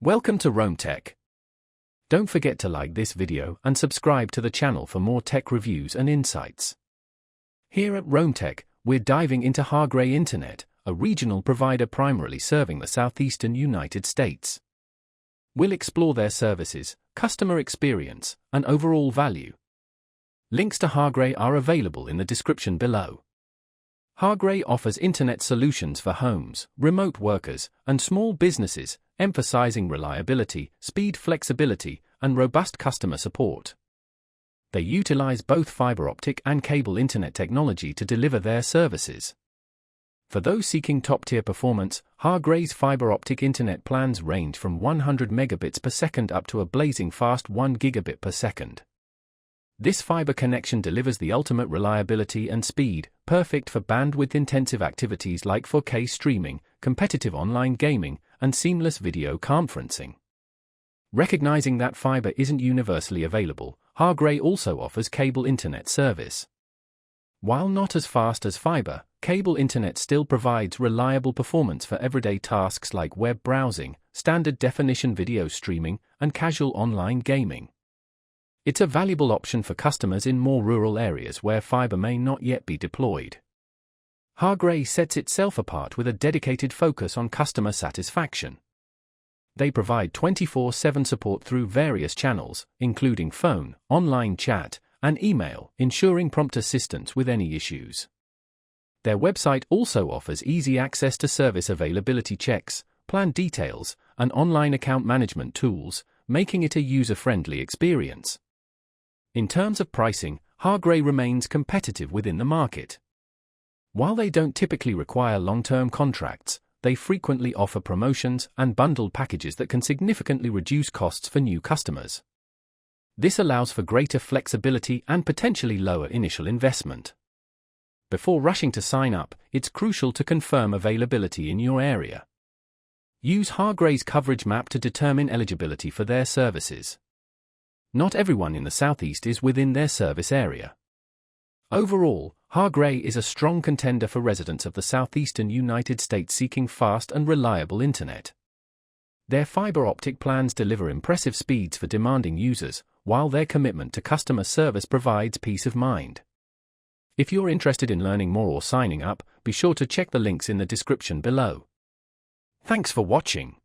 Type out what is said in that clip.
Welcome to Rome Tech. Don't forget to like this video and subscribe to the channel for more tech reviews and insights. Here at Rome Tech, we're diving into Hargray Internet, a regional provider primarily serving the southeastern United States. We'll explore their services, customer experience, and overall value. Links to Hargray are available in the description below. Hargray offers internet solutions for homes, remote workers, and small businesses, emphasizing reliability, speed, flexibility, and robust customer support. They utilize both fiber optic and cable internet technology to deliver their services. For those seeking top-tier performance, Hargray's fiber optic internet plans range from 100 megabits per second up to a blazing fast 1 gigabit per second. This fiber connection delivers the ultimate reliability and speed, perfect for bandwidth-intensive activities like 4K streaming, competitive online gaming, and seamless video conferencing. Recognizing that fiber isn't universally available, Hargray also offers cable internet service. While not as fast as fiber, cable internet still provides reliable performance for everyday tasks like web browsing, standard-definition video streaming, and casual online gaming. It's a valuable option for customers in more rural areas where fiber may not yet be deployed. Hargray sets itself apart with a dedicated focus on customer satisfaction. They provide 24/7 support through various channels, including phone, online chat, and email, ensuring prompt assistance with any issues. Their website also offers easy access to service availability checks, plan details, and online account management tools, making it a user-friendly experience. In terms of pricing, Hargray remains competitive within the market. While they don't typically require long-term contracts, they frequently offer promotions and bundled packages that can significantly reduce costs for new customers. This allows for greater flexibility and potentially lower initial investment. Before rushing to sign up, it's crucial to confirm availability in your area. Use Hargray's coverage map to determine eligibility for their services. Not everyone in the Southeast is within their service area. Overall, Hargray is a strong contender for residents of the southeastern United States seeking fast and reliable internet. Their fiber optic plans deliver impressive speeds for demanding users, while their commitment to customer service provides peace of mind. If you're interested in learning more or signing up, be sure to check the links in the description below. Thanks for watching.